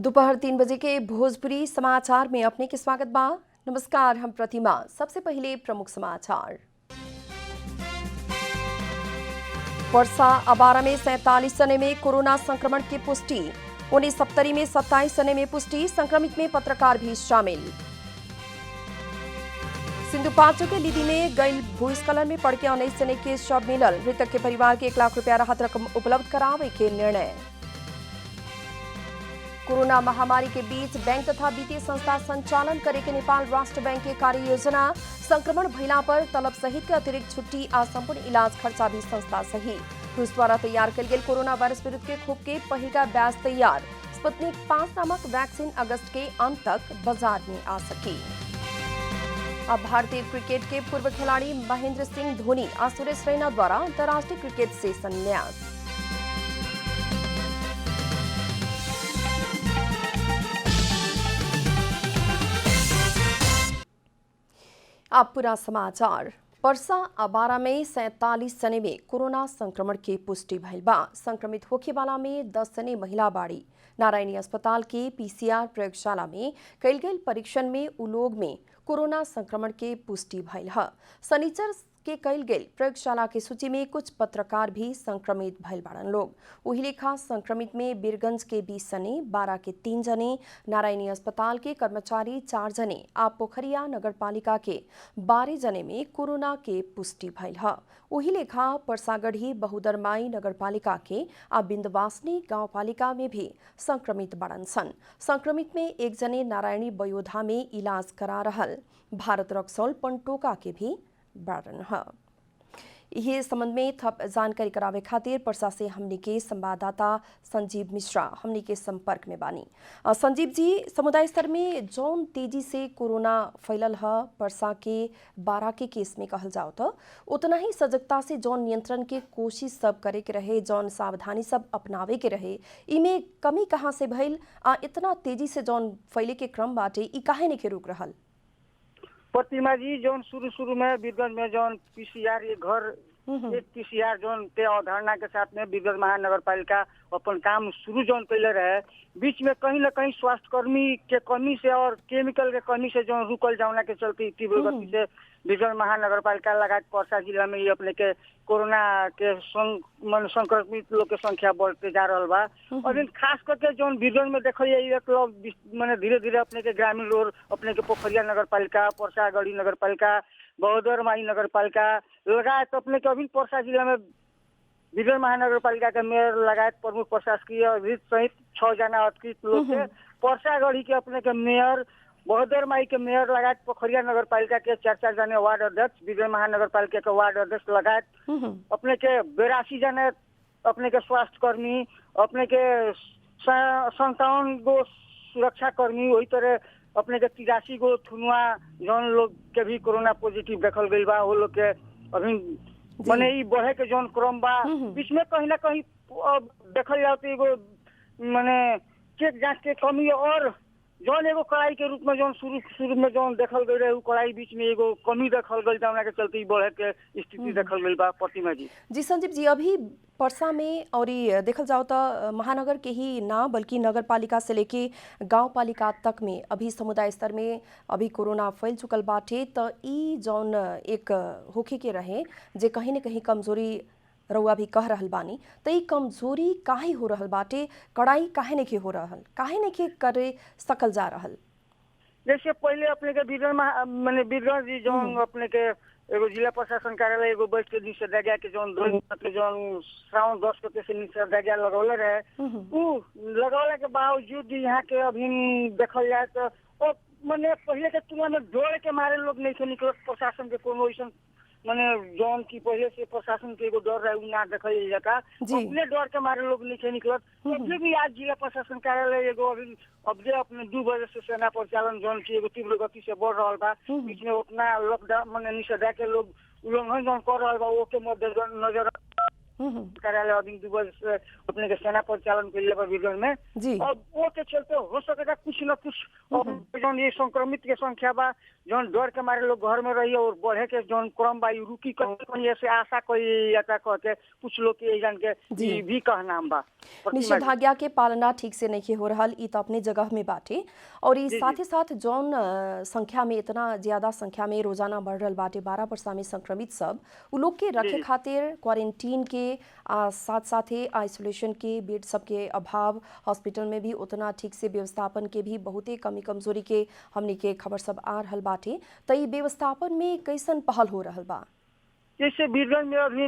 दोपहर 3 बजे के भोजपुरी समाचार में अपने के स्वागत बा। नमस्कार, हम प्रतिमा। सबसे पहले प्रमुख समाचार। वर्षा अबारा में 47 जने में कोरोना संक्रमण की पुष्टि। 69 में 27 जने में पुष्टि। संक्रमित में पत्रकार भी शामिल। सिंधुपाल्चोक के लिदी में गैल भूस्खलन में पड़ के 19 जने के शव मिलल। मृतक के परिवार के 1 लाख रुपया राहत रकम उपलब्ध करावे के निर्णय। कोरोना महामारी के बीच बैंक तथा वित्तीय संस्था संचालन करे के नेपाल राष्ट्र बैंक के कार्य योजना। संक्रमण भइला पर तलब सहित के अतिरिक्त छुट्टी आ संपूर्ण इलाज खर्चा भी संस्था सही। रूस द्वारा तैयार कल गेल कोरोना वायरस विरुद्ध के खोप के पहिल का बैच तैयार। स्पुतनिक 5 नामक वैक्सीन अगस्त के अंत तक बाजार में आ सकी। अब भारतीय क्रिकेट के पूर्व खिलाड़ी महेंद्र सिंह धोनी और सुरेश रैना द्वारा अंतर्राष्ट्रीय क्रिकेट से संन्यास। अब पूरा समाचार। पर्सा अबारा में 47 जने में कोरोना संक्रमण के पुष्टि भइल बा। संक्रमित होखे वाला में 10 जने महिला बाड़ी। नारायणी अस्पताल के पीसीआर प्रयोगशाला में कइल गेल परीक्षण में उ लोग में कोरोना संक्रमण के पुष्टि भइल ह। शनिचर के कइल गेल प्रयोगशाला के सूची में कुछ पत्रकार भी संक्रमित भइल बाड़न लोग। वही लेखा संक्रमित में बीरगंज के 20 जने, बारा के 3 जने, नारायणी अस्पताल के कर्मचारी 4 जने आ पोखरिया नगरपालिका के 12 जने में कोरोना के पुष्टि भइल ह। वही लेखा परसागढ़ी बहुदरमाई नगरपालिका के आ बिंदवासनी गांवपालिका में भी संक्रमित बाड़न सन। संक्रमित में 1 जने नारायणी बयोधा में इलाज करा रहल भारत रक्सौल पंटोका के भी बाड़न ह। यह संबंध में थप जानकारी करावे खातिर पर्सा से हमनी के संवाददाता संजीव मिश्रा हमनी के संपर्क में बानी। संजीव जी, समुदाय स्तर में जौन तेजी से कोरोना फैलल ह पर्सा के 12 के केस में कहल जाओ तो उतना ही सजगता से जौन नियंत्रण के कोशिश सब करे के रहे, जौन सावधानी सब अपनावे के रहे, इमे कमी कहाँ से भइल आ इतना तेजी से जौन फैले के क्रम बाटे ई काहे नहीं के रुक रहल? प्रतिमा जी, जौन शुरू में बीरगंज में जौन पीसीआर ये घर एक पीसीआर जौन के अवधारणा के साथ में बीरगंज महानगर पालिका अपन काम शुरू जौन कैले रहे, बीच में कहीं न कहीं स्वास्थ्य कर्मी के कमी से और केमिकल के कमी से जौन रुकल जावना के चलते तीव्र गति से बीरगंज महानगर पालिका लगायत पर्सा जिला में ये अपने के कोरोना के संक्रमित लोग के संख्या बढ़ते जा रहा बा। और खास करके जौन बीरगंज में देखल जाए तो मैंने धीरे धीरे अपने के ग्रामीण रोड, अपने के पोखरिया नगर पालिका, परसागढ़ी नगर पालिका, बहुदरमाई नगर पालिका लगायत अपने के अभी पर्सा जिला में बीरगंज महानगर पालिका के मेयर लगायत प्रमुख प्रशासकीय सहित 6 जना अतिरिक्त लोग के, परसागढ़ी के अपने के मेयर, बहुदरमाई के मेयर लगायत पोखरिया नगर पालिका के 4 जने वार्ड अध्यक्ष, बीरगंज महानगर पालिका के वार्ड अध्यक्ष लगायत अपने के 82 जने अपने के स्वास्थ्य कर्मी, अपने के 57 गो सुरक्षा कर्मी, वही तरह अपने के 83 गो थुनुआ जौन लोग के भी कोरोना पॉजिटिव देखल गई बा। वो लोग के अभी मने ई बढ़े के जौन क्रम बा, बीच में कहीं ना कहीं देखल जाओ तो एगो मने चेक जांच के कमी और जौन एगो कड़ाई के रूप में जौन शुरू में जौन देखल गई रहे, उ कड़ाई बीच में एगो कमी देखल गई जावना के चलते ई बढ़े के स्थिति देखल गई बा। प्रतिमा जी संजीव जी, अभी पर्सा में और देखल जाओ तो महानगर के ही ना बल्कि नगर पालिका से लेके गांव पालिका तक में अभी समुदाय स्तर में अभी कोरोना फैल चुकल बाटे। तो ई जौन एक होखे के रहे जे कहीं न कहीं कमजोरी रउआ भी कह रहल बानी, तो ई कमजोरी काहे हो रहल बाटे? कड़ाई काहे नहीं हो रहल, काहे नहीं करे सकल जा रहल? जैसे पहले अपने के बीरगंज जी जौन अपने के एगो जिला प्रशासन कार्यालय एगो बैठ के निषेधाज्ञा के जौन श्रावण 10 के से निषेधाज्ञा लगौले रहे, उ लगौले के बावजूद यहाँ के अभी देखल जाए तो मैंने पहले के तुलना में डर के मारे लोग नहीं थे निकलत। प्रशासन के कोनो ऐसा मैंने जौन की पहले से प्रशासन के एगो डर रहे उ ना देखल जाता, अपने डर के मारे लोग नहीं थे निकलत। अभी भी आज जिला प्रशासन कार्यालय एगो अभी अपने 2 बजे से सेना परिचालन जौन की एगो तीव्र गति से बढ़ रहा बा। बीच में उतना लॉकडाउन मैंने निषेधा के लोग उल्लंघन जौन कर रहा बा, वो के मद्देनजर कार्यालय अभी 2 बजे से अपने के सेना परिचालन के लिए बीरगंज में और वो के चलते हो सकेगा कुछ न कुछ जौन ये संक्रमित के संख्या बा जौन डर के मारे लोग घर में रही और बढ़े के जौन क्रम बा रुकी कहीं ऐसे आशा कोई जाता कह के कुछ लोग के जान के भी कहना बा। प्रतिमा जी। निषेधाज्ञा के पालना ठीक से नहीं हो रहल, ई तो अपने जगह में बाटे। और ई जी साथ जी ही साथ जौन संख्या में इतना ज्यादा संख्या में रोजाना बढ़ रहल बाटे 12 परसा में संक्रमित सब, उ लोग के जी रखे जी खातिर क्वारंटीन के साथ साथ ही आइसोलेशन के बेड सबके अभाव, हॉस्पिटल में भी उतना ठीक से व्यवस्थापन के भी बहुते कमी कमजोरी के हमनी के खबर सब आ रहल बाटे। तो ई व्यवस्थापन में कैसन पहल हो रहल बा? जैसे बीरगंज में अभी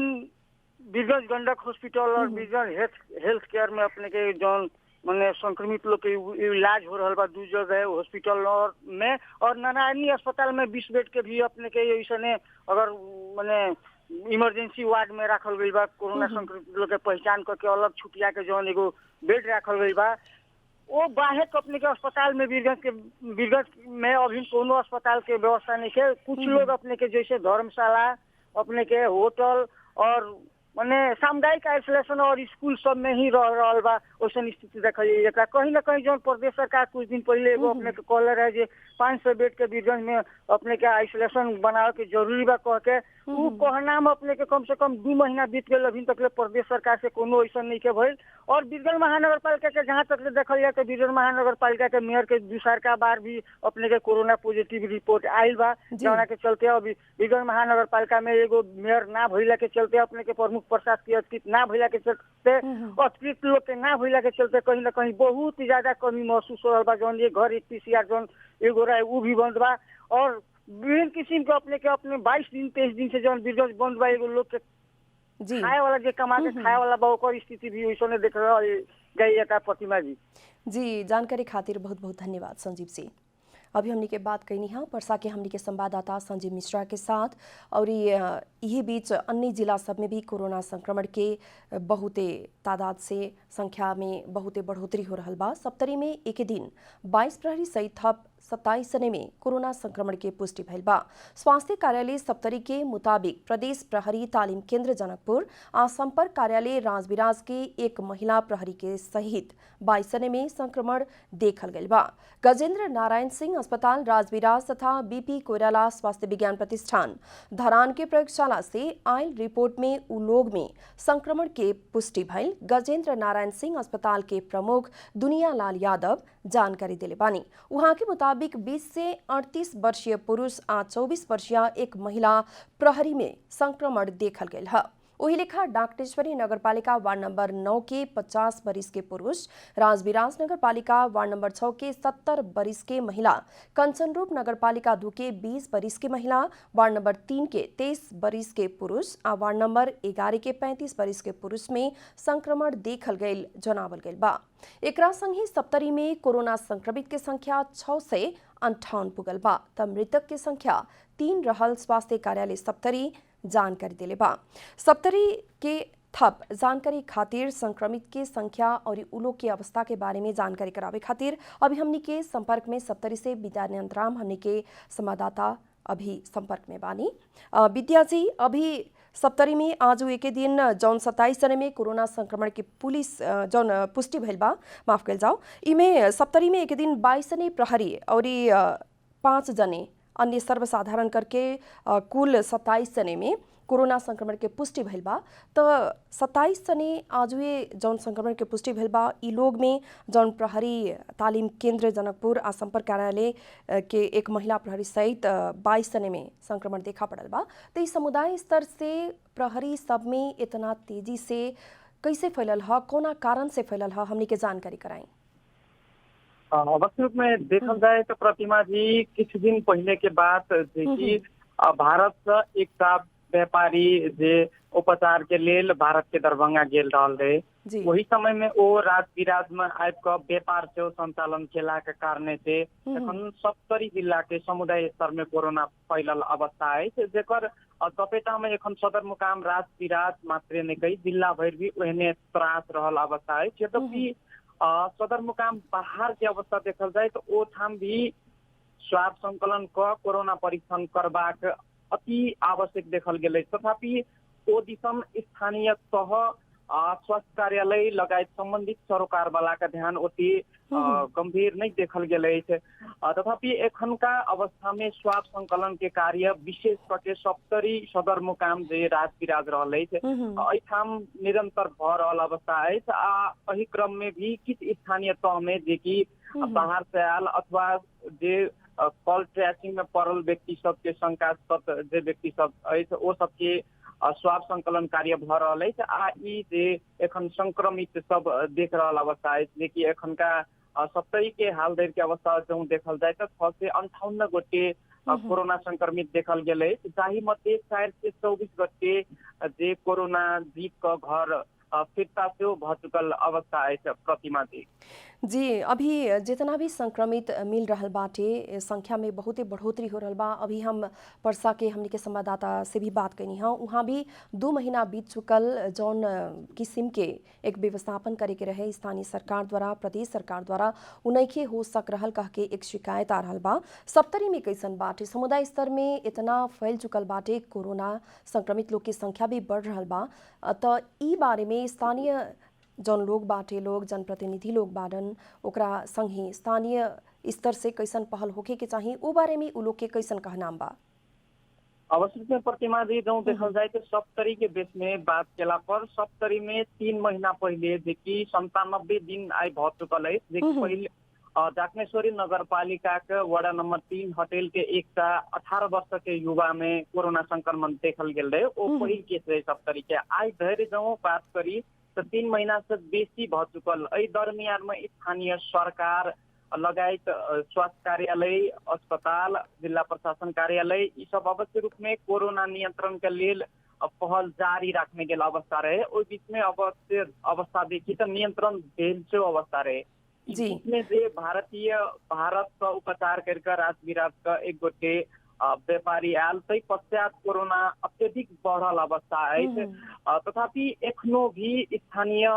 बीरगंज गंडक हॉस्पिटल और बीरगंज हेल्थ केयर में अपने के जौन माने संक्रमित लोग के इलाज हो रहा बा 2 जगह हॉस्पिटल और में, और नारायणी अस्पताल में 20 बेड के भी अपने के ऐसने अगर माने इमरजेंसी वार्ड में रखल गई बा। कोरोना संक्रमित लोग के पहचान करके अलग छुटिया के जौन एगो बेड रखल गई बा। वो बाहर अपने के अस्पताल में बीरगंज में अभी कोनो अस्पताल के व्यवस्था नहीं है। कुछ लोग अपने के जैसे धर्मशाला, अपने के होटल और माने सामुदायिक आइसोलेशन और स्कूल सब में ही रह रहल बा। वैसन स्थिति देखल जाए कहीं ना कहीं जो प्रदेश सरकार कुछ दिन पहले एगो अपने के कहले रहे जे 500 बेड के बीरगंज में अपने के आइसोलेशन बनावे के जरूरी बा कह के उ कहना में अपने के कम से कम 2 महीना बीत गए। अभी तक प्रदेश सरकार से कोनो ऐसा नहीं के भइल। और बीरगंज महानगर पालिका के जहाँ तक देखल जाए तो बीरगंज महानगर पालिका के मेयर के दूसरा बार भी अपने के कोरोना पॉजिटिव रिपोर्ट आयल बा, जौना के चलते अभी बीरगंज महानगर पालिका में एगो मेयर ना भइला के चलते अपने के प्रमुख प्रशासकीय अतिरिक्त ना भइला के चलते अतिरिक्त लोग के ना भइला के चलते कहीं ना कहीं बहुत ही ज्यादा कमी महसूस हो रहा बा। जौन ये घर एक पीसीआर जौन एगो रहे उ भी बंद बा और विभिन्न किस्म के अपने 22 दिन 23 दिन से जौन बीरगंज बंद बा। एगो लोग के जी खाए वाला जे कमा के खाए वाला बा ओकर स्थिति भी वैसने देख रहल गई है प्रतिमा जी। जी, जानकारी खातिर बहुत बहुत धन्यवाद संजीव जी। अभी हमनी के बात कैनी हाँ परसा के हमनी के संवाददाता संजीव मिश्रा के साथ। और यही बीच अन्य जिला सब में भी कोरोना संक्रमण के बहुते तादाद से संख्या में बहुते बढ़ोतरी हो रहल बा। सप्तरी में एक दिन 22 प्रहरी सहित थप 27 जने में कोरोना संक्रमण के पुष्टि भइल बा। स्वास्थ्य कार्यालय सप्तरी के मुताबिक प्रदेश प्रहरी तालीम केंद्र जनकपुर आ संपर्क कार्यालय राजविराज के एक महिला प्रहरी के सहित 22 जने में संक्रमण देखल गइल बा। गजेंद्र नारायण सिंह अस्पताल राजविराज तथा बीपी कोइराला स्वास्थ्य विज्ञान प्रतिष्ठान धरान के प्रयोगशाला से आयल रिपोर्ट में उ लोग में संक्रमण के पुष्टि भइल। गजेंद्र नारायण सिंह अस्पताल के प्रमुख दुनिया लाल यादव जानकारी दिले बानी। वहां के मुताबिक 20 से 38 वर्षीय पुरुष आ 24 वर्षीय एक महिला प्रहरी में संक्रमण देखल गयल है। वही लेखा डाकटेश्वरी नगरपालिका वार्ड नंबर 9 के 50 बरिस के पुरुष, राजविराज नगरपालिका वार्ड नंबर 6 के 70 बरिस के महिला, कंचनरूप नगरपालिका 2 के 20 बरिस के महिला, वार्ड नंबर 3 के 23 बरिस के पुरुष आ वार्ड नंबर 11 के 35 बरिस के पुरुष में संक्रमण देखल गयल जनावल गयल बा। एकरा संग ही सप्तरी में कोरोना संक्रमित के संख्या 6 से 58 पुगल बा। तब मृतक के संख्या 3 रहल स्वास्थ्य कार्यालय सप्तरी जानकारी दिले बा। सप्तरी के थप जानकारी खातिर संक्रमित के संख्या और उलो के अवस्था के बारे में जानकारी करावे खातिर अभी हमनी के संपर्क में सप्तरी से विद्या नियंत्राम हमनी के संवाददाता अभी संपर्क में बानी। विद्या जी, अभी सप्तरी में आज एक दिन जौन 27 जने में कोरोना संक्रमण के पुलिस जौन पुष्टि भइल बा, माफ कर जाओ, इमे सप्तरी में एक दिन 22 जने प्रहरी और 5 जने अन्य सर्वसाधारण करके कुल 27 जने में कोरोना संक्रमण के पुष्टि भइल बा। तो 27 जने आज जौन संक्रमण के पुष्टि भइल बा, ई लोग में जौन प्रहरी तालीम केंद्र जनकपुर आ संपर्क कार्यालय के एक महिला प्रहरी सहित 22 जने में संक्रमण देखा पड़ल बा। तो इस समुदाय स्तर से प्रहरी सब में इतना तेजी से कैसे फैलल है, कोना कारण से फैलल है, हमनी के जानकारी कराई। अवश्य रूप में देखल जाए तो प्रतिमा जी कुछ दिन पहले के बात कि भारत से एक व्यापारी जे उपचार के लेल भारत के दरभंगा गेल रहल रहे। वही समय में वो राजविराज में आबि के व्यापार से संचालन केला के कारणे से एखन 70 जिला के समुदाय स्तर में कोरोना फैलल अवस्था है, जेकर चपेटा में एखन सदर मुकाम राजविराज मात्र नहीं कई जिला भर भी ओहने त्रास रहल अवस्था है। यद्यपि सदर मुकाम बाहर के अवस्था देखल जाए तो ओ ठाम भी स्वाब संकलन क कोरोना परीक्षण करबाक अति आवश्यक देखल गेलै। तथापि ओ दिसम स्थानीय तह स्वास्थ्य कार्यालय लगायत संबंधित सरोकारवालाका ध्यान ओति गंभीर नहीं देखल गेल अछि। तथापि एखनका अवस्था में स्वाब संकलन के कार्य विशेष करके सप्तरी सदरमुकाम जे राज बिराज रहल अछि एठाम निरंतर भ रहल अवस्था अछि। एही क्रम में भी किछ स्थानीय तह में जे कि बाहर से आयल अथवा जे कॉल ट्रेसिंग में पड़ल व्यक्ति सबके शंकास्पद जे व्यक्ति सब अछि ओ सबके स्वाब संकलन कार्य भ रहल अछि। आ ई जे एखन संक्रमित सब देख रहल अवस्था अछि जे कि एखनका 70 के हाल धरि के अवस्था जो देखल जाए तो 658 गोटे कोरोना संक्रमित देखल गेल अछि, जाहि मध्ये 424 गोटे जे कोरोना जीत का घर फिरता से भ चुकल अवस्था है प्रतिमा जी। अभी जितना भी संक्रमित मिल रहा बाटे संख्या में बहुत ही बढ़ोतरी हो रहा बा। अभी हम परसा के हमने के संवाददाता से भी बात करनी है, वहाँ भी 2 महीना बीत चुकल जौन किस्म के एक व्यवस्थापन करे के रहे स्थानीय सरकार द्वारा प्रदेश सरकार द्वारा उनके हो सक रहल कह के एक शिकायत आ रहा बा। सप्तरी में कैसन बाटे समुदाय स्तर में इतना फैल चुकल बाटे कोरोना संक्रमित लोग की संख्या भी बढ़ रहा बा। तो ई बारे में स्थानीय जौन लोग बाटे लोग जनप्रतिनिधि लोग बाडन ओकरा संगे स्थानीय स्तर से कैसन पहल होके के चाहिए ओ बारे में उ लोग के कैसन कहनाम बा। अवश्य में प्रतिमा जी जो देखल जाए तो सप्तरी के बेस में बात केला पर सप्तरी में 3 महीना पहले जे कि 97 दिन आई भ चुकल है। जे कि पहले जाकनेश्वरी नगरपालिका के वार्ड नंबर 3 होटल के एक 18 वर्ष के युवा में कोरोना संक्रमण देखल गेल रहे ओ पहिल केस रहे सप्तरी के। आई धैर्य जो बात करी तो 3 महीना से बेसी भ चुकल। एहि दरमियान में स्थानीय सरकार लगायत स्वास्थ्य कार्यालय अस्पताल जिला प्रशासन कार्यालय ई सब अवश्य रूप में कोरोना नियंत्रण के लिए पहल जारी रखने के अवस्था रहे। ओहि बीच में अवश्य अवस्था देखी तो नियंत्रण भेल से अवस्था रहे। बीच में जे भारत का उपचार करके राज बिराज का एक गोटे व्यापारी आयल तै पश्चात कोरोना अत्यधिक बढ़ल अवस्था है। तथापि एखनो भी स्थानीय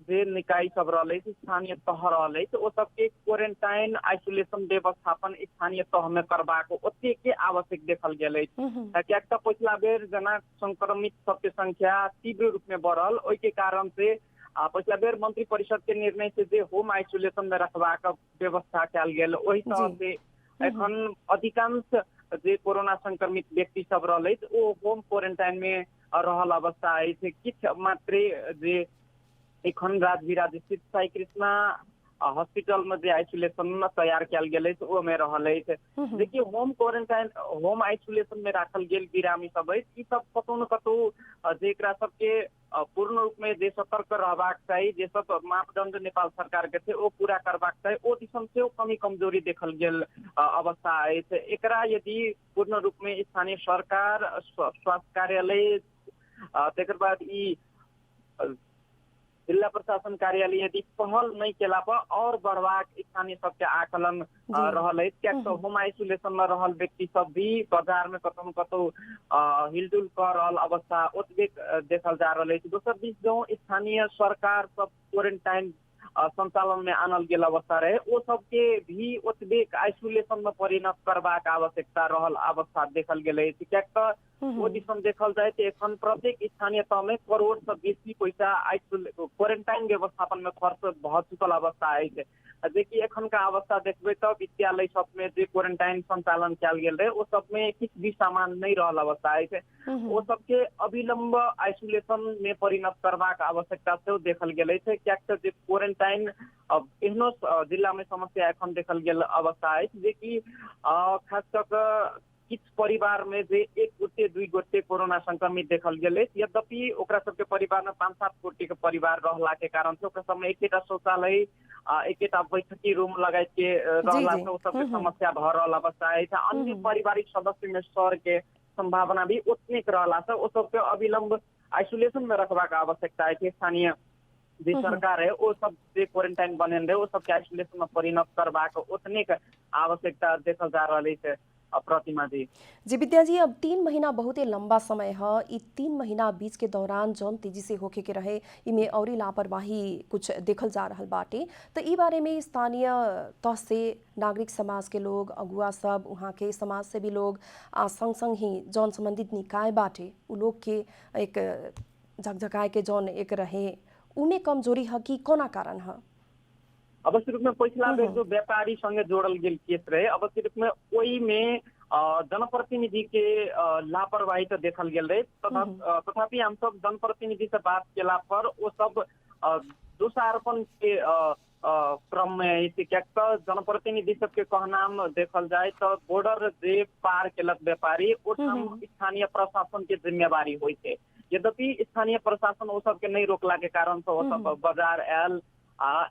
जे निकाय सब रहे स्थानीय तह रहे ओ सबके क्वारंटाइन आइसोलेशन व्यवस्थापन स्थानीय तह में करबाक ओते के आवश्यक देखल गेल कियाक तो पिछला बेर जना संक्रमित सबके संख्या तीव्र रूप में बढ़ल ओहि के कारण से पिछला बेर मंत्री परिषद के निर्णय से जे होम आइसोलेशन में रखबाक व्यवस्था कल गेल ओहि तरह से एखन अधिकांश जे कोरोना संक्रमित व्यक्ति सब रहे ओ होम क्वारंटाइन में रहल अवस्था है। किछ मात्रे जे एखन राज बिराज स्थित साई कृष्णा हॉस्पिटल में जे आइसोलेशन तैयार कल गेल ओ में रहल देखिए होम क्वारंटाइन होम आइसोलेशन में राखल गेल बिरामी सब है ई सब कतौ न कतौ जेकरा सबके पूर्ण रूप में जे सतर्क रहबाक चाहिए जे सब मापदंड नेपाल सरकार के थे ओ पूरा करबाक चाहिए ओ दिशा से कमी कमजोरी देखल गेल अवस्था है। एकरा यदि पूर्ण रूप में स्थानीय सरकार स्वास्थ्य कार्यालय तेकर बाद ई जिला प्रशासन कार्यालय यदि पहल नहीं केला पर और बढ़वाक स्थानीय सबके आकलन रहल है। क्या तो होम आइसोलेशन में रहल व्यक्ति सब भी बाजार में कतौ कतौ हिलडुल कर रहल अवस्था ओतबे देखल जा रहा है। दोसर बीच जो स्थानीय सरकार सब क्वारंटाइन संचालन में आनल गेल अवस्था रहे ओ सबके भी ओतबे आइसोलेशन में परिणत करबाक आवश्यकता रहल अवस्था देखल गेल है। क्या ओ दिशा देखल जाए तो एखन प्रत्येक स्थानीय तह में करोड़ से बेसी पैसा क्वारंटाइन व्यवस्थापन में खर्च भ चुकल अवस्था है। जेकि एखन का अवस्था देखबे तो विद्यालय सब में जे क्वारंटाइन संचालन कल गेल रहे ओ सब में किछ भी सामान नहीं रहल अवस्था है। ओ सबके अविलंब आइसोलेशन में परिणत करबाक आवश्यकता से देखल गेल है। क्या जे क्वारंटाइन एहनो जिला में समस्या एखन देखल गेल अवस्था है जे कि खास कर किछ परिवार में जे 1 गोटे 2 गोटे कोरोना संक्रमित देखल गेल। यद्यपि ओकरा सबके परिवार में 5-7 गोटे के परिवार रहला के कारण से ओकरा सब में एकेटा शौचालय एकेटा बैठकी रूम लगाए के रहला से ओ सबके समस्या भ रहल अवस्था है। अन्य पारिवारिक सदस्य में सर के संभावना भी उतने रहला से ओ सबके अविलंब आइसोलेशन में रखबाक आवश्यकता है। स्थानीय जे सरकार है वो सब जे क्वारंटाइन बने रहे वो सबके आइसोलेशन में परिणत करबाक उतने आवश्यकता देखल जा रही है। प्रतिमा जी विद्या जी अब 3 महीना बहुत ही लंबा समय है। ये 3 महीना बीच के दौरान जौन तेजी से होके के रहे इमें और लापरवाही कुछ देखल जा रहा बाटे तो ई बारे में स्थानीय तह से नागरिक समाज के लोग अगुआ सब वहाँ के समाज सेवी लोग संग संग ही जौन संबंधित निकाय बाटे उ लोग के एक झकझकाए के जौन एक रहे उमे कमजोरी है कि कोना कारण है? अवश्य रूप में पिछला बेर जो व्यापारी संगे जोड़ल गेल केस रहे, अवश्य रूप में ओई में जनप्रतिनिधि के लापरवाही तो देखल गेल रहे। तथापि हम सब जनप्रतिनिधि से बात केला पर वो सब दोषारोपण के क्रम में क्या जनप्रतिनिधि सबके कहनाम देखल जाए तो बॉर्डर जे पार केलक व्यापारी वो स्थानीय प्रशासन के जिम्मेवारी होई थे। यद्यपि स्थानीय प्रशासन वो सबके नहीं रोकला के कारण से वो सब बाजार आयल।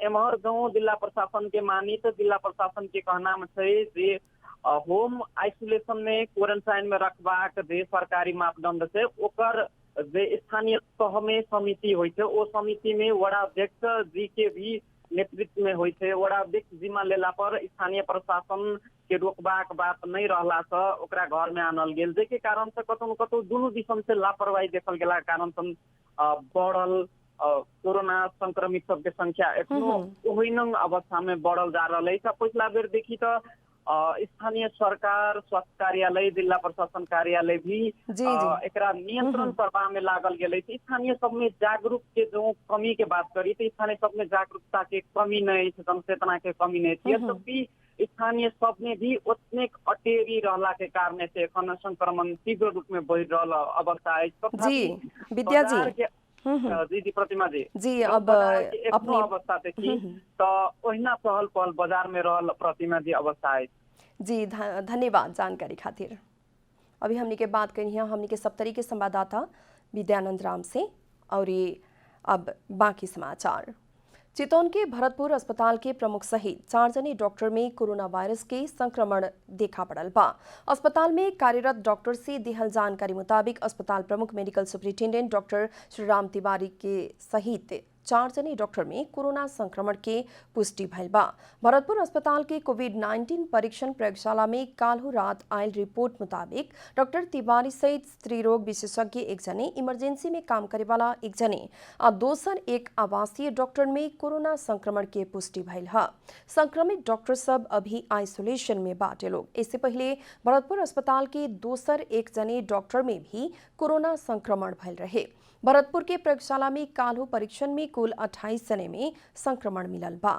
एमहर गाँव जिला प्रशासन के मानी तो जिला प्रशासन के कहनाम है जे होम आइसोलेशन में क्वारंटाइन में रखबाक जे सरकारी मापदंड से ओकर जे स्थानीय तह में समिति होई थे, वो समिति में वड़ाध्यक्ष जी के भी नेतृत्व में होई थे। वड़ाध्यक्ष जिम्मा लेला पर स्थानीय प्रशासन के रोकबाक बात नहीं रहला से ओकरा घर में आनल गेल, जेके कारण से कतौ न कतौ दुनू दिशा से लापरवाही देखल गेला कारण से बढ़ल कोरोना संक्रमित सबके संख्या एखनो ओहिनंग अवस्था में बढ़ल जा रहा है। पिछला बेर देखी तो स्थानीय सरकार, स्वास्थ्य कार्यालय, जिला प्रशासन कार्यालय भी एकरा नियंत्रण करवा में लागल गेल। स्थानीय सब में जागरूक के जो कमी के बात करी तो स्थानीय सब में जागरूकता के कमी नहीं, जनचेतना के कमी नहीं थी। तभी स्थानीय सब में भी उतने अटेरी रहला के कारण से एखन संक्रमण तीव्र रूप में बढ़ रहा अवस्था है। जी विद्या जी, जी प्रतिमा जी अब अपनी अवस्था देखी तो ओहिना पहल पहल बाजार में रहल प्रतिमा जी अवस्था है। जी धन्यवाद जानकारी खातिर। अभी हमने के बात करी है हमने के सप्तरी के संवाददाता विद्यानंद राम से। और ये अब बाकी समाचार। चितौन के भरतपुर अस्पताल के प्रमुख सहित 4 जने डॉक्टर में कोरोना वायरस के संक्रमण देखा पड़ल बा। अस्पताल में कार्यरत डॉक्टर से दिहल जानकारी मुताबिक अस्पताल प्रमुख medical superintendent doctor Shriram Tiwari के सहित 4 जने डॉक्टर में कोरोना संक्रमण के पुष्टि भइल बा। भरतपुर अस्पताल के कोविड-19 परीक्षण प्रयोगशाला में काल्हू रात आयल रिपोर्ट मुताबिक डॉक्टर तिवारी सहित स्त्री रोग विशेषज्ञ 1 जने, इमरजेंसी में काम करे वाला 1 जने और दोसर एक आवासीय डॉक्टर में कोरोना संक्रमण के पुष्टि भइल है। संक्रमित डॉक्टर सब अभी आइसोलेशन में बाटे लोग। इससे पहले भरतपुर अस्पताल के दोसर 1 जने डॉक्टर में भी कोरोना संक्रमण भइल रहे। भरतपुर के प्रयोगशाला में काल्हू परीक्षण में कुल 28 जने में संक्रमण मिलल बा।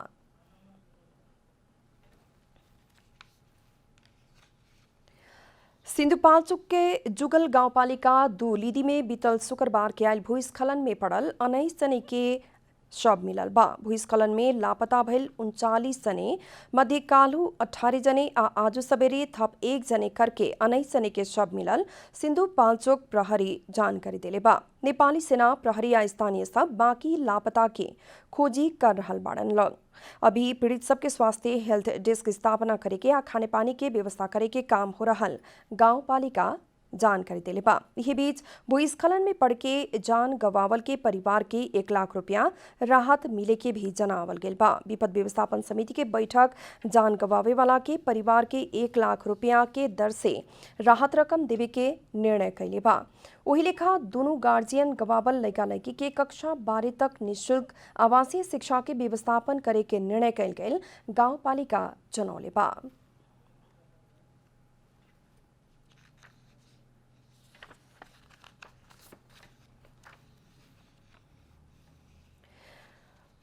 सिंधुपाल्चोक के जुगल गांवपालिका 2 लीदी में बीतल शुक्रवार के आयल भूस्खलन में पड़ल 19 जने के शव मिलल बा। भूस्खलन में लापता भइल 39 जने मध्य काल्हू 18 जने आ आज सवेरे थप 1 जने करके 19 जने के शव मिलल सिंधुपाल्चोक प्रहरी जानकारी देले बा। नेपाली सेना प्रहरी आ स्थानीय सब बाकी लापता के खोजी कर रहल बाड़न लोग। अभी पीड़ित सबके स्वास्थ्य हेल्थ डेस्क स्थापना करे के आ खाने पानी के व्यवस्था करे के काम हो रहल गाँव पालिका जानकारी देले बा। यही बीच भूस्खलन में पड़ के जान गवावल के परिवार के 1 लाख रुपया राहत मिले के भी जनावल गेल बा। विपद व्यवस्थापन समिति के बैठक जान गवावे वाला के परिवार के 1 लाख रुपया के दर से राहत रकम देवे के निर्णय कैले बा। वही लेखा दोनों गार्जियन गवावल लड़का लड़की के कक्षा 12 तक निःशुल्क आवासीय शिक्षा के व्यवस्थापन करे के निर्णय कैल गेल गाँव पालिका जनौले बा।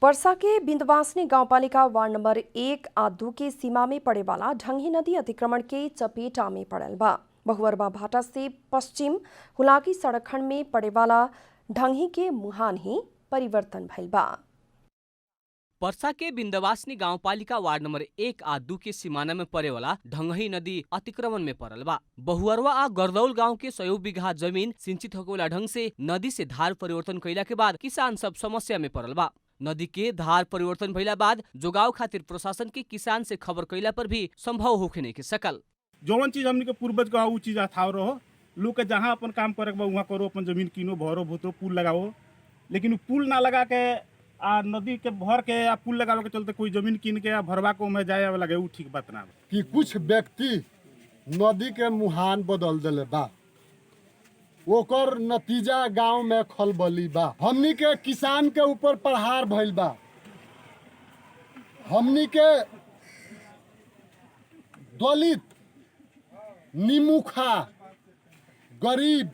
वर्षा के बिंदवासनी गांवपालिका वार्ड नंबर 1 आ 2 के सीमा में पड़े वाला ढंगी नदी अतिक्रमण के चपेटा में पड़ल बा। बहुअरबा भाटा से पश्चिम हुलाकी सड़क खंड में पड़े वाला ढंगी के मुहान ही परिवर्तन भइल बा। पर्सा के बिंदवासनी गांवपालिका वार्ड नंबर 1 आ 2 के सीमाना में पड़े वाला ढंगी नदी अतिक्रमण में पड़ल बा। बहुअरवा आ गरदौल गांव के 100 बीघा जमीन सिंचित होके ढंग से नदी से धार परिवर्तन कैला के बाद किसान सब समस्या में पड़ल बा। नदी के धार परिवर्तन भइला बाद जोगाव खातिर प्रशासन के किसान से खबर कैला पर भी संभव होके नहीं के सकल। जौन चीज हमनी के पूर्वज का उ चीज अथाव रहो, लोग के जहाँ अपन काम करे वहाँ करो, अपन जमीन किनो, भरो भूतो, पुल लगाओ। लेकिन पुल ना लगा के आ नदी के भर के आ पुल लगावे के चलते कोई जमीन किन के भरवा को में जाए लगे, उ ठीक बात ना। कि कुछ व्यक्ति नदी के मुहान बदल देले बा, ओकर नतीजा गांव में खलबली बा। हमनी के किसान के ऊपर प्रहार भइल बा। हमनी के दलित, निमुखा, गरीब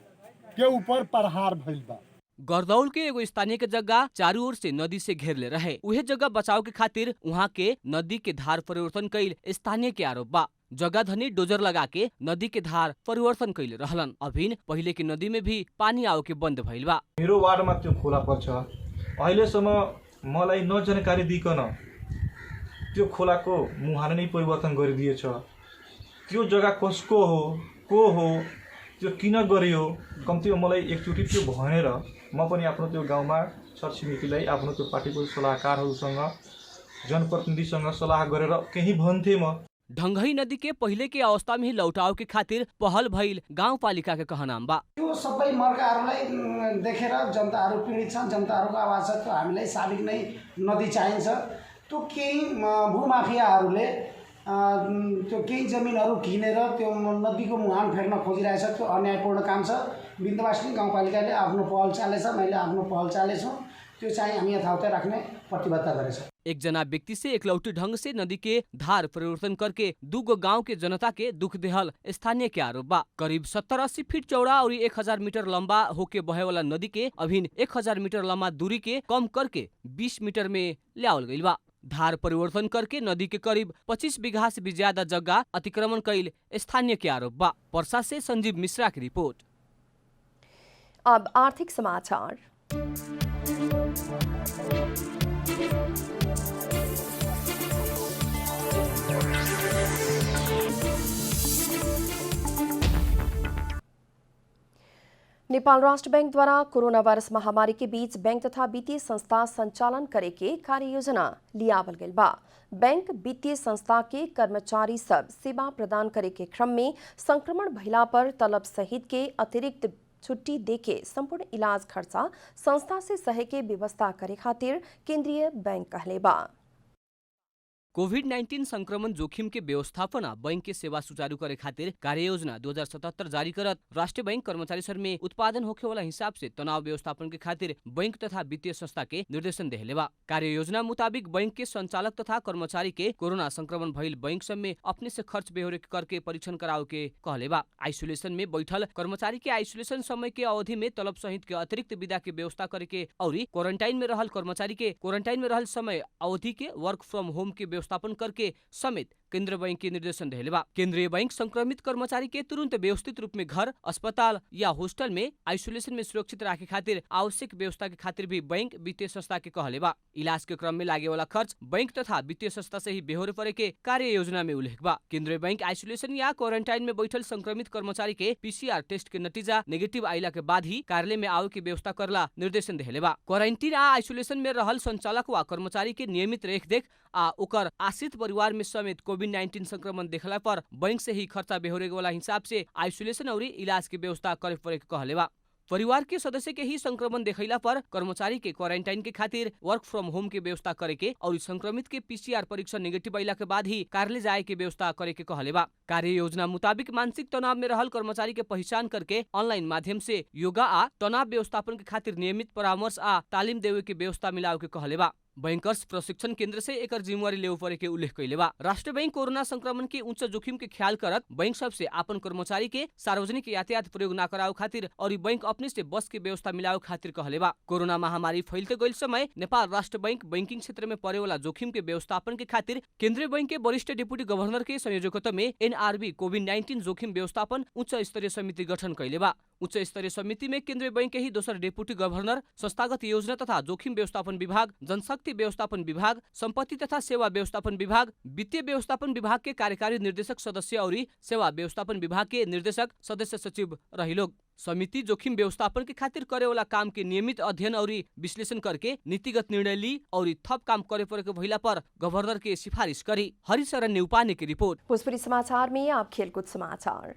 के ऊपर प्रहार भइल बा। गरदौल के एगो स्थानीय के जगह चारू ओर से नदी से घेरले रहे। उहे जगह बचाव के खातिर वहाँ के नदी के धार परिवर्तन कैल स्थानीय के आरोप बा। जगह धनी डोजर लगा के नदी के धार परिवर्तन कैले रहलन। अभिन पहिले के नदी में भी पानी आओ के बंद भइल बा। मेरो वार्डमा त्यो खोला पर्छ। अहिलेसम्म मलाई न जानकारी दिकन त्यो खोलाको मुहान नै परिवर्तन गरिदिएछ। त्यो जग्गा कसको हो, को हो, त्यो किन गरियो, कम्तीमा मलाई एकचोटि त्यो भनेर म पनि आफ्नो त्यो गाउँमा छरछिमेकीलाई आफ्नो त्यो पार्टीको सल्लाहकारहरूसँग जनप्रतिनिधिसँग सल्लाह गरेर केही भन्थे म। ढंगही नदी के पहिले के अवस्था में ही लौटाव के खातिर पहल भइल गाउँपालिका के कहनाम बा। यो सबै मर्काहरूलाई देखेर जनताहरू पीडित छन्, जनताहरूको आवाज छ, त्यो हामीलाई साबिक नै नदी चाहिन्छ। त्यो केही भूमाफियाहरूले त्यो केही जमिनहरू किनेर त्यो नदीको मुहान फेर्न खोजिरहेछ। त्यो अन्यायपूर्ण काम छ। बिन्दुवासिनी गाउँपालिकाले आफ्नो पहल चालेछ, मैले आफ्नो पहल चालेछु। त्यो चाहिँ हामी यथावत राख्ने प्रतिबद्धता गरेछ। एक जना व्यक्ति से एकलौटी ढंग से नदी के धार परिवर्तन करके दूगो गांव के जनता के दुख देहल स्थानीय के आरोप बा। करीब 70-80 फीट चौड़ा और 1000 मीटर लंबा होके बहे वाला नदी के अभिन 1000 मीटर लंबा दूरी के कम करके 20 मीटर में लियावल गइल बा। धार परिवर्तन करके नदी के करीब 25 बीघा से भी ज्यादा जगह अतिक्रमण कैल स्थानीय के आरोप बा। पर्सा से संजीव मिश्रा की रिपोर्ट। अब आर्थिक समाचार। नेपाल राष्ट्र बैंक द्वारा कोरोना वायरस महामारी के बीच बैंक तथा वित्तीय संस्था संचालन करे के कार्य योजना लियावल गइल बा। बैंक वित्तीय संस्था के कर्मचारी सब सेवा प्रदान करे के क्रम में संक्रमण भइला पर तलब सहित के अतिरिक्त छुट्टी देके संपूर्ण इलाज खर्चा संस्था से सहे के व्यवस्था करे खातिर केंद्रीय बैंक कहले बा। कोभिड-19 संक्रमण जोखिम के व्यवस्थापन बैंक के सेवा सुचारू करे खातिर कार्य योजना 2077 जारी करत राष्ट्रीय बैंक कर्मचारी सर में उत्पादन होखे वाला हिसाब से तनाव व्यवस्थापन के खातिर बैंक तथा वित्तीय संस्था के निर्देशन देहले बा। कार्य योजना मुताबिक बैंक के संचालक तथा कर्मचारी के कोरोना संक्रमण भइल बैंक सब में अपने से खर्च बेहोरे करके परीक्षण कराओ के कहले बा। आइसोलेशन में बैठल कर्मचारी के आइसोलेशन समय के अवधि में तलब सहित के अतिरिक्त विदा के व्यवस्था करे के और क्वारंटाइन में रहल कर्मचारी के क्वारंटाइन में रहल समय अवधि के वर्क फ्रॉम होम के व्यवस्थापन करके समेत केंद्रीय बैंक के निर्देशन देहले बा। केंद्रीय बैंक संक्रमित कर्मचारी के तुरंत व्यवस्थित रूप में घर, अस्पताल या हॉस्टल में आइसोलेशन में सुरक्षित राखे खातिर आवश्यक व्यवस्था के खातिर भी बैंक वित्तीय संस्था के कहले बा। इलाज के क्रम में लागे वाला खर्च बैंक तथा वित्तीय संस्था से ही बेहोरे पड़े के कार्य योजना में उल्लेख बा। केंद्रीय बैंक आइसोलेशन या क्वारंटाइन में बैठल संक्रमित कर्मचारी के PCR टेस्ट के नतीजा नेगेटिव आइला के बाद ही कार्यालय में आवे के व्यवस्था करला निर्देशन देहले बा। क्वारंटीन आ आइसोलेशन में रहल संचालक व कर्मचारी के नियमित रेखदेख आ ओकर आश्रित परिवार में समेत कोविड-19 संक्रमण देखला पर बैंक से ही खर्चा बेहोरे वाला हिसाब से आइसोलेशन और इलाज के व्यवस्था करे पड़े के कहले बा। परिवार के सदस्य के ही संक्रमण देखैला पर कर्मचारी के क्वारंटाइन के खातिर वर्क फ्रॉम होम के व्यवस्था करे के और संक्रमित के PCR परीक्षण नेगेटिव आइला के बाद ही कार्यालय जाए के व्यवस्था करे के कहले बा। कार्य योजना मुताबिक मानसिक तनाव में रहल कर्मचारी के पहचान करके ऑनलाइन माध्यम से योगा आ तनाव व्यवस्थापन के खातिर नियमित परामर्श आ तालीम देवे के व्यवस्था मिलाव के कहले बा। बैंकर्स प्रशिक्षण केंद्र से एकर जिम्मेवारी लेवे पड़े के उल्लेख कैले बा। राष्ट्रीय बैंक कोरोना संक्रमण के उच्च जोखिम के ख्याल करत बैंक सब से अपन कर्मचारी के सार्वजनिक यातायात प्रयोग न कराओ खातिर और बैंक अपने से बस के व्यवस्था मिलाओ खातिर कहले बा। कोरोना महामारी फैलते गइल समय नेपाल राष्ट्र बैंक बैंकिंग क्षेत्र में पड़े वाला जोखिम के व्यवस्थापन के खातिर केंद्रीय बैंक के वरिष्ठ डिप्टी गवर्नर के संयोजकत्व में NRB कोविड-19 जोखिम व्यवस्थापन उच्च स्तरीय समिति गठन कैले बा। उच्च स्तरीय समिति में केंद्रीय बैंक के ही दोसर डिप्टी गवर्नर, संस्थागत योजना तथा जोखिम व्यवस्थापन विभाग, जनशक्ति व्यवस्थापन विभाग, संपत्ति तथा सेवा व्यवस्थापन विभाग, वित्तीय व्यवस्थापन विभाग के कार्यकारी निर्देशक सदस्य और सेवा व्यवस्थापन विभाग के निर्देशक सदस्य सचिव रही लोग। समिति जोखिम व्यवस्थापन के खातिर करे वाला काम के नियमित अध्ययन और विश्लेषण करके नीतिगत निर्णय ली और थप काम करे पड़े के भइला पर गवर्नर के सिफारिश करी। हरिशरण न्यूपाने की रिपोर्ट। भोजपुरी समाचार में आप खेलकूद समाचार।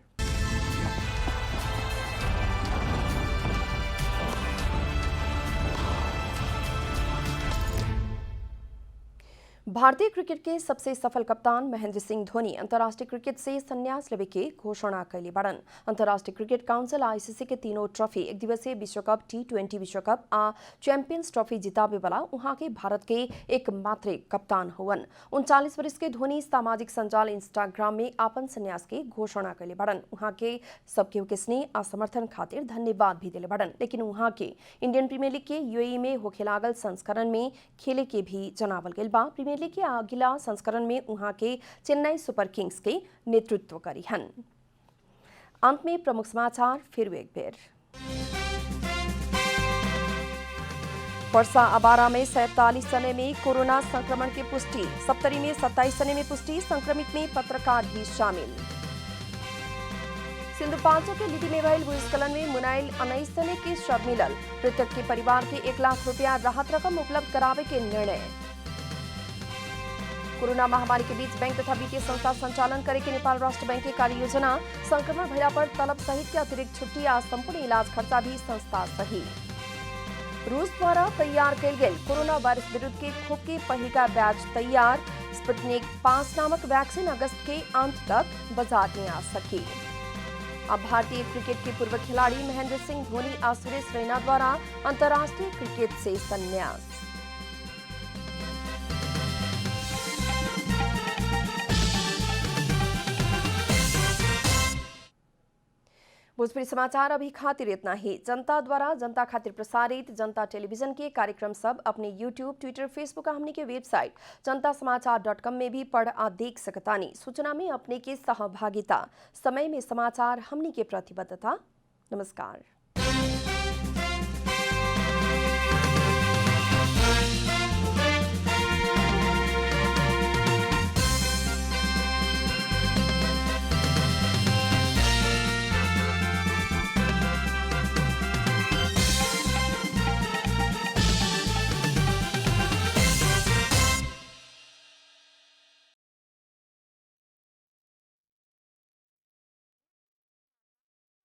भारतीय क्रिकेट के सबसे सफल कप्तान महेंद्र सिंह धोनी अंतर्राष्ट्रीय क्रिकेट से संन्यास लेवे के घोषणा कैले बड़न। अंतर्राष्ट्रीय क्रिकेट काउंसिल आईसीसी के तीनों ट्रॉफी, एक दिवसीय विश्वकप, T20 विश्वकप आ चैंपियंस ट्रॉफी जितावे वाला वहां के भारत के एकमात्र कप्तान हुवन। 39 वर्ष के धोनी सामाजिक संजाल इंस्टाग्राम में आपन संन्यास के घोषणा कैले बड़न। वहां के सबके के स्नेह आ समर्थन खातिर धन्यवाद भी दिले बड़न, लेकिन वहां के इंडियन प्रीमियर लीग के यूएई में होखे लागल संस्करण में खेले के भी जनावल गेल बा। प्रीमियर लीग के अगिला संस्करण में वहां के चेन्नई सुपर किंग्स के नेतृत्व करी हन। अंत में प्रमुख समाचार फिर एक बेर। पर्सा अबारा में 47 जने में कोरोना संक्रमण की पुष्टि, सप्तरी में 27 जने में पुष्टि, संक्रमित में पत्रकार भी शामिल। सिंधुपाल्चोक के लिटि में भइल भूस्खलन में मुनाइल 19 जने के शव मिलल। मृतक के परिवार के 1 लाख रुपया राहत रकम उपलब्ध करावे के निर्णय। कोरोना महामारी के बीच बैंक तथा वित्तीय संस्था संचालन करे के नेपाल राष्ट्र बैंक की कार्य योजना, संक्रमण भइला पर तलब सहित के अतिरिक्त छुट्टी आ संपूर्ण इलाज खर्चा भी संस्था सही। रूस द्वारा तैयार कैल गेल कोरोना वायरस विरुद्ध के खोप के पहिलका बैच तैयार। स्पुतनिक 5 नामक वैक्सीन अगस्त के अंत तक बाजार में आ सकी। अब भारतीय क्रिकेट के पूर्व खिलाड़ी महेंद्र सिंह धोनी और सुरेश रैना द्वारा अंतर्राष्ट्रीय क्रिकेट से संन्यास। भोजपुरी समाचार अभी खातिर इतना ही। जनता द्वारा जनता खातिर प्रसारित जनता टेलीविजन के कार्यक्रम सब अपने YouTube, ट्विटर, फेसबुक हमने के वेबसाइट जनतासमाचार.com में भी पढ़ आ देख सकतानी। सूचना में अपने के सहभागिता, समय में समाचार हमने के प्रतिबद्धता। नमस्कार।